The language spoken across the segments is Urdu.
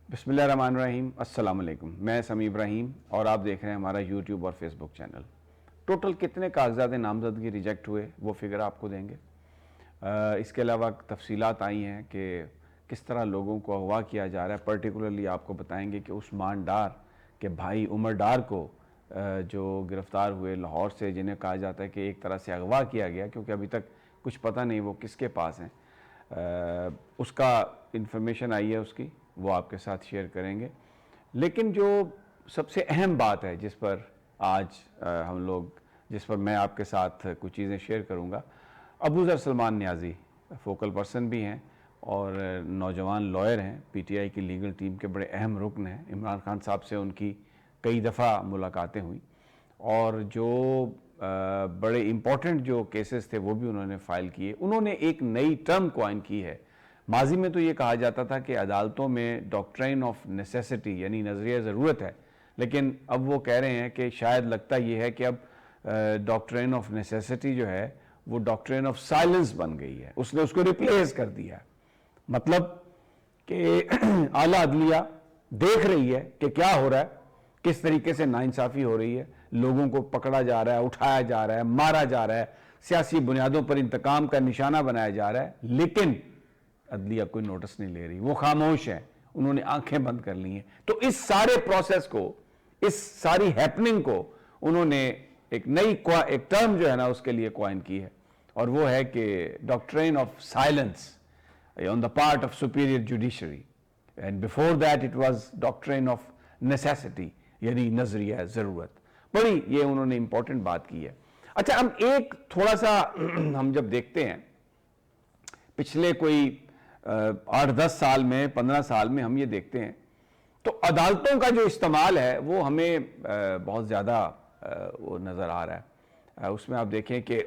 بسم اللہ الرحمن الرحیم. السلام علیکم. میں سمیع ابراہیم اور آپ دیکھ رہے ہیں ہمارا یوٹیوب اور فیس بک چینل. ٹوٹل کتنے کاغذات نامزدگی ریجیکٹ ہوئے وہ فگر آپ کو دیں گے. اس کے علاوہ تفصیلات آئی ہیں کہ کس طرح لوگوں کو اغوا کیا جا رہا ہے. پرٹیکولرلی آپ کو بتائیں گے کہ عثمان ڈار کے بھائی عمر ڈار کو جو گرفتار ہوئے لاہور سے، جنہیں کہا جاتا ہے کہ ایک طرح سے اغوا کیا گیا، کیونکہ ابھی تک کچھ پتہ نہیں وہ کس کے پاس ہیں. اس کا انفارمیشن آئی ہے، اس کی وہ آپ کے ساتھ شیئر کریں گے. لیکن جو سب سے اہم بات ہے جس پر آج جس پر میں آپ کے ساتھ کچھ چیزیں شیئر کروں گا، ابو ذر سلمان نیازی فوکل پرسن بھی ہیں اور نوجوان لائر ہیں، پی ٹی آئی کی لیگل ٹیم کے بڑے اہم رکن ہیں. عمران خان صاحب سے ان کی کئی دفعہ ملاقاتیں ہوئیں اور جو بڑے امپورٹنٹ جو کیسز تھے وہ بھی انہوں نے فائل کیے. انہوں نے ایک نئی ٹرم کوائن کی ہے. ماضی میں تو یہ کہا جاتا تھا کہ عدالتوں میں ڈاکٹرین آف نیسیسٹی یعنی نظریہ ضرورت ہے، لیکن اب وہ کہہ رہے ہیں کہ شاید لگتا یہ ہے کہ اب ڈاکٹرین آف نیسیسٹی جو ہے وہ ڈاکٹرین آف سائلنس بن گئی ہے. اس نے اس کو ریپلیس کر دیا ہے. مطلب کہ اعلیٰ عدلیہ دیکھ رہی ہے کہ کیا ہو رہا ہے، کس طریقے سے ناانصافی ہو رہی ہے، لوگوں کو پکڑا جا رہا ہے، اٹھایا جا رہا ہے، مارا جا رہا ہے، سیاسی بنیادوں پر انتقام کا نشانہ بنایا جا رہا ہے، لیکن عدلیہ کوئی نوٹس نہیں لے رہی. وہ خاموش ہے، انہوں نے آنکھیں بند کر لی ہیں. تو اس سارے پروسیس کو، اس ساری ہیپننگ کو انہوں نے ایک نئی ایک ٹرم جو ہے نا اس کے لیے کوائن کی ہے، اور وہ ہے کہ doctrine of silence on the part of superior judiciary, and before that it was doctrine of necessity یعنی نظریہ ضرورت. بڑی یہ انہوں نے امپورٹنٹ بات کی ہے. اچھا، ہم ایک تھوڑا سا ہم جب دیکھتے ہیں پچھلے کوئی 8-10 سال میں 15 سال میں ہم یہ دیکھتے ہیں تو عدالتوں کا جو استعمال ہے وہ ہمیں بہت زیادہ وہ نظر آ رہا ہے. اس میں آپ دیکھیں کہ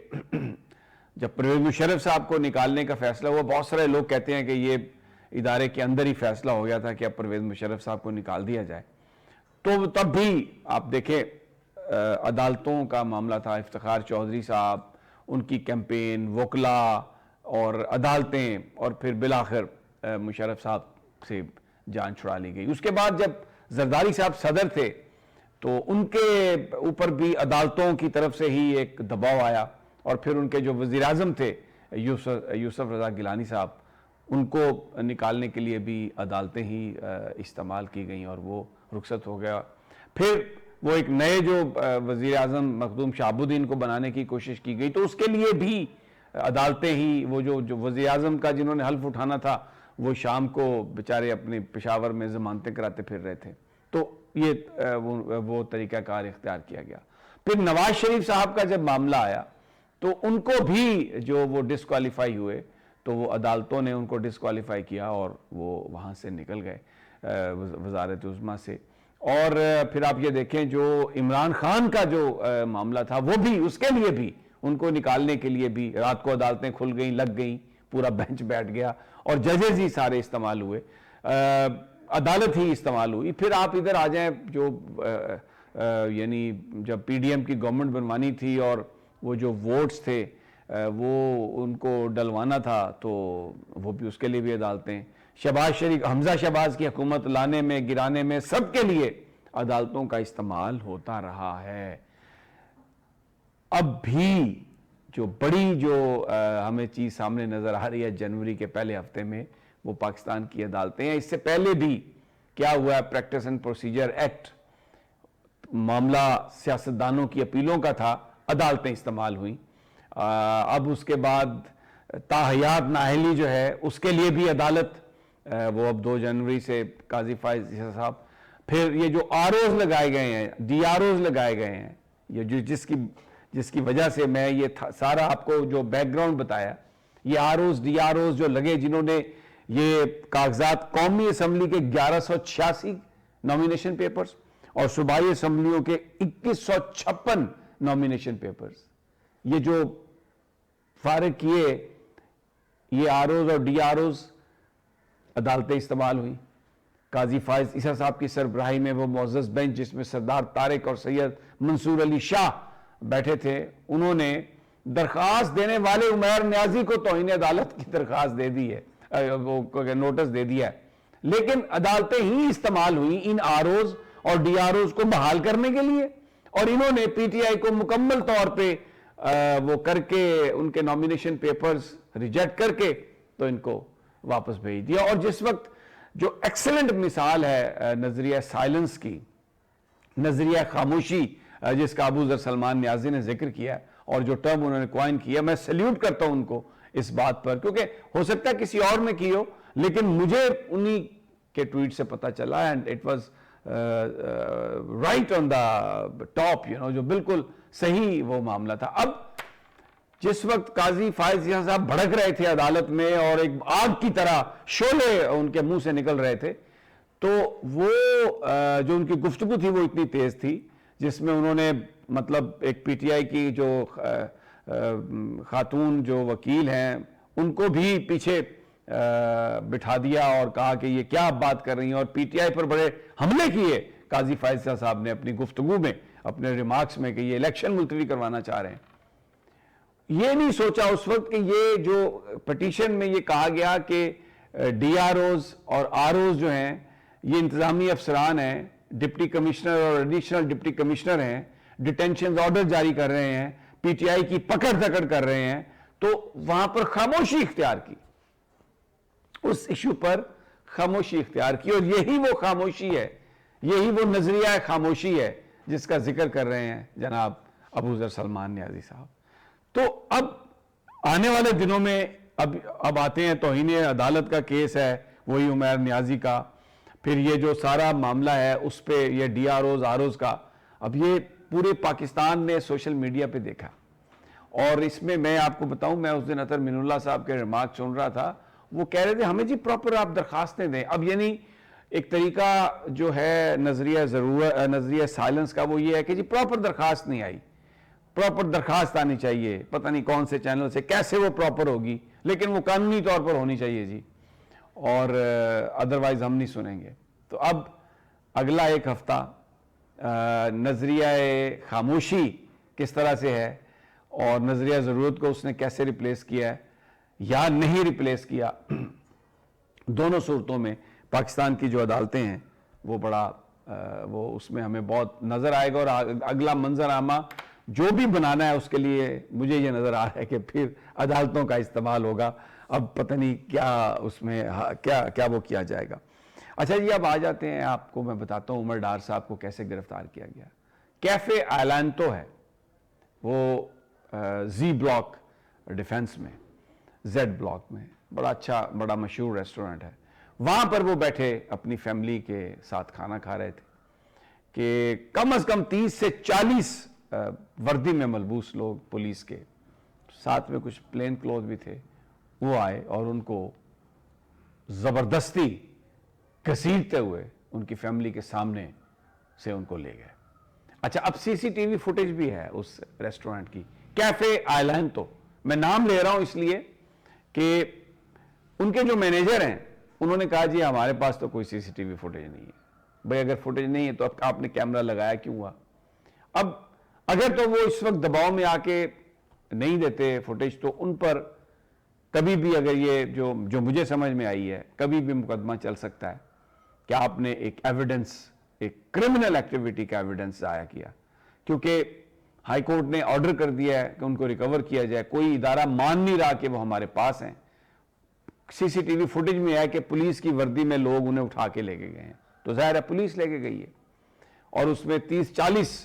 جب پرویز مشرف صاحب کو نکالنے کا فیصلہ ہوا، بہت سارے لوگ کہتے ہیں کہ یہ ادارے کے اندر ہی فیصلہ ہو گیا تھا کہ اب پرویز مشرف صاحب کو نکال دیا جائے. تو تب بھی آپ دیکھیں عدالتوں کا معاملہ تھا. افتخار چودھری صاحب، ان کی کیمپین، وکلاء اور عدالتیں، اور پھر بالآخر مشرف صاحب سے جان چھڑا لی گئی. اس کے بعد جب زرداری صاحب صدر تھے تو ان کے اوپر بھی عدالتوں کی طرف سے ہی ایک دباؤ آیا، اور پھر ان کے جو وزیر اعظم تھے یوسف رضا گیلانی صاحب، ان کو نکالنے کے لیے بھی عدالتیں ہی استعمال کی گئیں اور وہ رخصت ہو گیا. پھر وہ ایک نئے جو وزیر اعظم مخدوم شہاب الدین کو بنانے کی کوشش کی گئی تو اس کے لیے بھی عدالتیں ہی، وہ جو وزیر اعظم کا جنہوں نے حلف اٹھانا تھا وہ شام کو بیچارے اپنے پشاور میں ضمانتیں کراتے پھر رہے تھے. تو یہ وہ طریقہ کار اختیار کیا گیا. پھر نواز شریف صاحب کا جب معاملہ آیا تو ان کو بھی جو وہ ڈسکوالیفائی ہوئے تو وہ عدالتوں نے ان کو ڈسکوالیفائی کیا اور وہ وہاں سے نکل گئے وزارت عظمیٰ سے. اور پھر آپ یہ دیکھیں جو عمران خان کا جو معاملہ تھا وہ بھی، اس کے لیے بھی ان کو نکالنے کے لیے بھی رات کو عدالتیں کھل گئیں، لگ گئیں، پورا بینچ بیٹھ گیا اور ججز ہی سارے استعمال ہوئے، عدالت ہی استعمال ہوئی. پھر آپ ادھر آ جائیں جو یعنی جب پی ڈی ایم کی گورنمنٹ بنوانی تھی اور وہ جو ووٹس تھے وہ ان کو ڈلوانا تھا تو وہ بھی، اس کے لیے بھی عدالتیں. شہباز شریف، حمزہ شہباز کی حکومت لانے میں، گرانے میں، سب کے لیے عدالتوں کا استعمال ہوتا رہا ہے. اب بھی جو بڑی جو ہمیں چیز سامنے نظر آ رہی ہے جنوری کے پہلے ہفتے میں، وہ پاکستان کی عدالتیں ہیں. اس سے پہلے بھی کیا ہوا ہے، پریکٹس اینڈ پروسیجر ایکٹ، معاملہ سیاستدانوں کی اپیلوں کا تھا، عدالتیں استعمال ہوئیں. اب اس کے بعد تاحیات نااہلی جو ہے اس کے لیے بھی عدالت، وہ اب 2 جنوری سے قاضی فائز عیسیٰ صاحب. پھر یہ جو آر اوز لگائے گئے ہیں، ڈی آر اوز لگائے گئے ہیں، یہ جس کی وجہ سے میں یہ سارا آپ کو جو بیک گراؤنڈ بتایا، یہ R Os D R Os جو لگے، جنہوں نے یہ کاغذات قومی اسمبلی کے 1186 نامینیشن پیپرز اور صوبائی اسمبلیوں کے 2156 نامینیشن پیپرز، یہ جو فارغ کیے، یہ آر اوز اور ڈی آر اوز، عدالتیں استعمال ہوئیں. قاضی فائز عیسیٰ صاحب کی سربراہی میں وہ معزز بینچ جس میں سردار طارق اور سید منصور علی شاہ بیٹھے تھے، انہوں نے درخواست دینے والے عمیر نیازی کو توہین عدالت کی درخواست دے دی ہے، وہ نوٹس دے دیا ہے. لیکن عدالتیں ہی استعمال ہوئی ان آروز اور ڈی آروز کو بحال کرنے کے لیے، اور انہوں نے پی ٹی آئی کو مکمل طور پہ وہ کر کے ان کے نامینیشن پیپرز ریجیکٹ کر کے تو ان کو واپس بھیج دیا. اور جس وقت جو ایکسلنٹ مثال ہے نظریہ سائلنس کی، نظریہ خاموشی جس کا ابو ذر سلمان نیازی نے ذکر کیا اور جو ٹرم انہوں نے کوائن کیا، میں سیلیوٹ کرتا ہوں ان کو اس بات پر، کیونکہ ہو سکتا ہے کسی اور نے کی ہو، لیکن مجھے انہی کے ٹویٹ سے پتا چلا and it was right on the top, جو بالکل صحیح وہ معاملہ تھا. اب جس وقت قاضی فائز یحییٰ صاحب بھڑک رہے تھے عدالت میں اور ایک آگ کی طرح شعلے ان کے منہ سے نکل رہے تھے، تو وہ جو ان کی گفتگو تھی وہ اتنی تیز تھی جس میں انہوں نے مطلب ایک پی ٹی آئی کی جو خاتون جو وکیل ہیں ان کو بھی پیچھے بٹھا دیا اور کہا کہ یہ کیا بات کر رہی ہیں، اور پی ٹی آئی پر بڑے حملے کیے قاضی فائز صاحب نے اپنی گفتگو میں، اپنے ریمارکس میں، کہ یہ الیکشن ملتوی کروانا چاہ رہے ہیں. یہ نہیں سوچا اس وقت کہ یہ جو پٹیشن میں یہ کہا گیا کہ ڈی آر اوز اور آر اوز جو ہیں یہ انتظامی افسران ہیں، ڈپٹی کمشنر اور ایڈیشنل ڈپٹی کمشنر ہیں، ڈیٹینشن آرڈر جاری کر رہے ہیں، پی ٹی آئی کی پکڑ دھکڑ کر رہے ہیں، تو وہاں پر خاموشی اختیار کی، اس ایشو پر خاموشی اختیار کی. اور یہی وہ خاموشی ہے، یہی وہ نظریہ خاموشی ہے جس کا ذکر کر رہے ہیں جناب ابو ذر سلمان نیازی صاحب. تو اب آنے والے دنوں میں اب آتے ہیں توہین عدالت کا کیس ہے وہی عمیر نیازی کا، پھر یہ جو سارا معاملہ ہے اس پہ یہ D R Os R Os کا، اب یہ پورے پاکستان نے سوشل میڈیا پہ دیکھا. اور اس میں آپ کو بتاؤں، میں اس دن اطہر من اللہ صاحب کے ریمارک سن رہا تھا، وہ کہہ رہے تھے ہمیں جی پراپر آپ درخواستیں دیں. اب یعنی ایک طریقہ جو ہے نظریہ سائلنس کا وہ یہ ہے کہ جی پراپر درخواست نہیں آئی، پراپر درخواست آنی چاہیے، پتہ نہیں کون سے چینل سے، کیسے وہ پراپر ہوگی، لیکن وہ قانونی طور پر ہونی چاہیے جی، اور ادروائز ہم نہیں سنیں گے. تو اب اگلا ایک ہفتہ نظریہ خاموشی کس طرح سے ہے اور نظریہ ضرورت کو اس نے کیسے ریپلیس کیا ہے یا نہیں ریپلیس کیا، دونوں صورتوں میں پاکستان کی جو عدالتیں ہیں وہ بڑا وہ اس میں ہمیں بہت نظر آئے گا. اور اگلا منظر عامہ جو بھی بنانا ہے اس کے لیے مجھے یہ نظر آ رہا ہے کہ پھر عدالتوں کا استعمال ہوگا. اب پتہ نہیں کیا اس میں کیا وہ کیا جائے گا. اچھا جی، اب آ جاتے ہیں، آپ کو میں بتاتا ہوں عمر ڈار صاحب کو کیسے گرفتار کیا گیا. کیفے آئلانتو ہے وہ زی بلاک ڈیفنس میں، زیڈ بلاک میں، بڑا اچھا بڑا مشہور ریسٹورنٹ ہے. وہاں پر وہ بیٹھے اپنی فیملی کے ساتھ کھانا کھا رہے تھے کہ کم از کم 30 سے 40 وردی میں ملبوس لوگ پولیس کے، ساتھ میں کچھ پلین کلوتھ بھی تھے، وہ آئے اور ان کو زبردستی گھسیٹتے ہوئے ان کی فیملی کے سامنے سے ان کو لے گئے. اچھا، اب سی سی ٹی وی فوٹیج بھی ہے اس ریسٹورنٹ کی، کیفے آئلانتو. میں نام لے رہا ہوں اس لیے کہ ان کے جو مینیجر ہیں انہوں نے کہا جی ہمارے پاس تو کوئی سی سی ٹی وی فوٹیج نہیں ہے. بھئی اگر فوٹیج نہیں ہے تو اب آپ نے کیمرہ لگایا کیوں ہوا؟ اب اگر تو وہ اس وقت دباؤ میں آ کے نہیں دیتے فوٹیج تو ان پر کبھی بھی، اگر یہ جو مجھے سمجھ میں آئی ہے، کبھی بھی مقدمہ چل سکتا ہے کہ آپ نے ایک ایویڈنس، ایک کرمنل ایکٹیویٹی کا ایویڈنس ضائع کیا، کیونکہ ہائی کورٹ نے آرڈر کر دیا ہے کہ ان کو ریکور کیا جائے. کوئی ادارہ مان نہیں رہا کہ وہ ہمارے پاس ہیں. سی سی ٹی وی فوٹیج میں ہے کہ پولیس کی وردی میں لوگ انہیں اٹھا کے لے کے گئے ہیں، تو ظاہر ہے پولیس لے کے گئی ہے، اور اس میں 30-40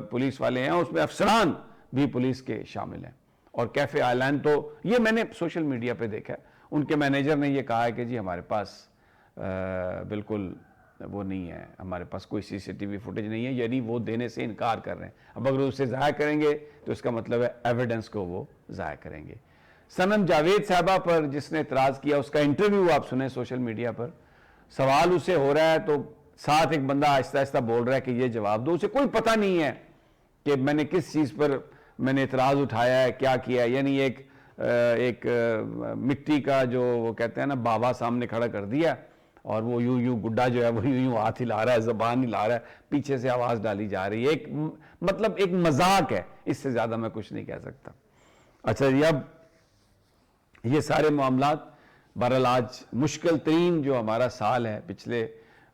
پولیس والے ہیں، اس میں افسران بھی پولیس کے شامل ہیں. اور کیفے آئلینڈ تو یہ میں نے سوشل میڈیا پہ دیکھا، ان کے مینیجر نے یہ کہا ہے کہ جی ہمارے پاس بالکل وہ نہیں ہے، ہمارے پاس کوئی سی سی ٹی وی فوٹیج نہیں ہے، یعنی وہ دینے سے انکار کر رہے ہیں. اب اگر اسے ضائع کریں گے تو اس کا مطلب ہے ایویڈنس کو وہ ضائع کریں گے. سنم جاوید صاحبہ پر جس نے اعتراض کیا، اس کا انٹرویو آپ سنیں سوشل میڈیا پر، سوال اسے ہو رہا ہے تو ساتھ ایک بندہ آہستہ آہستہ بول رہا ہے کہ یہ جواب دو. اسے کوئی پتہ نہیں ہے کہ میں نے کس چیز پر میں نے اعتراض اٹھایا ہے، کیا کیا ہے. یعنی ایک مٹی کا جو وہ کہتے ہیں نا بابا سامنے کھڑا کر دیا، اور وہ یوں گڈا جو ہے وہ یوں ہاتھ ہلا رہا ہے، زبان ہلا رہا ہے، پیچھے سے آواز ڈالی جا رہی ہے. مطلب ایک مذاق ہے، اس سے زیادہ میں کچھ نہیں کہہ سکتا. اچھا جی، اب یہ سارے معاملات بہرحال آج مشکل ترین جو ہمارا سال ہے پچھلے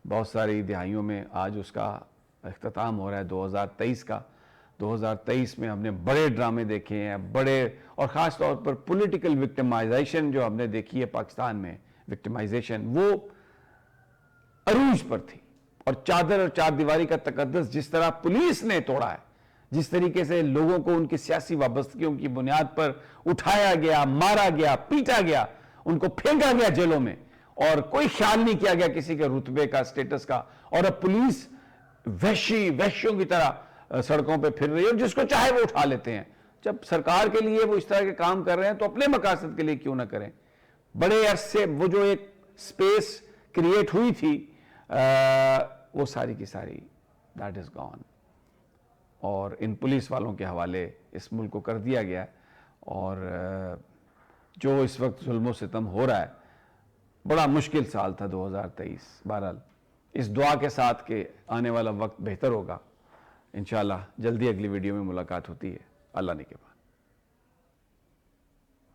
بہت ساری دہائیوں میں، آج اس کا اختتام ہو رہا ہے 2023 کا۔ 2023 میں ہم نے بڑے ڈرامے دیکھے ہیں، بڑے، اور خاص طور پر پولیٹیکل وکٹمائزیشن جو ہم نے دیکھی ہے پاکستان میں، وکٹمائزیشن وہ عروج پر تھی، اور چادر اور چار دیواری کا تقدس جس طرح پولیس نے توڑا ہے، جس طریقے سے لوگوں کو ان کی سیاسی وابستگیوں کی بنیاد پر اٹھایا گیا، مارا گیا، پیٹا گیا، ان کو پھینکا گیا جیلوں میں، اور کوئی خیال نہیں کیا گیا کسی کے رتبے کا، سٹیٹس کا، اور اب پولیس وحشیوں کی طرح سڑکوں پہ پھر رہی ہے، اور جس کو چاہے وہ اٹھا لیتے ہیں۔ جب سرکار کے لیے وہ اس طرح کے کام کر رہے ہیں تو اپنے مقاصد کے لیے کیوں نہ کریں؟ بڑے عرصے وہ جو ایک سپیس کریٹ ہوئی تھی، وہ ساری کی ساری دیٹ از گون، اور ان پولیس والوں کے حوالے اس ملک کو کر دیا گیا ہے۔ اور جو اس وقت ظلم و ستم ہو رہا ہے، بڑا مشکل سال تھا 2023۔ بہرحال اس دعا کے ساتھ کہ آنے والا وقت بہتر ہوگا، انشاءاللہ جلدی اگلی ویڈیو میں ملاقات ہوتی ہے۔ اللہ نگہبان۔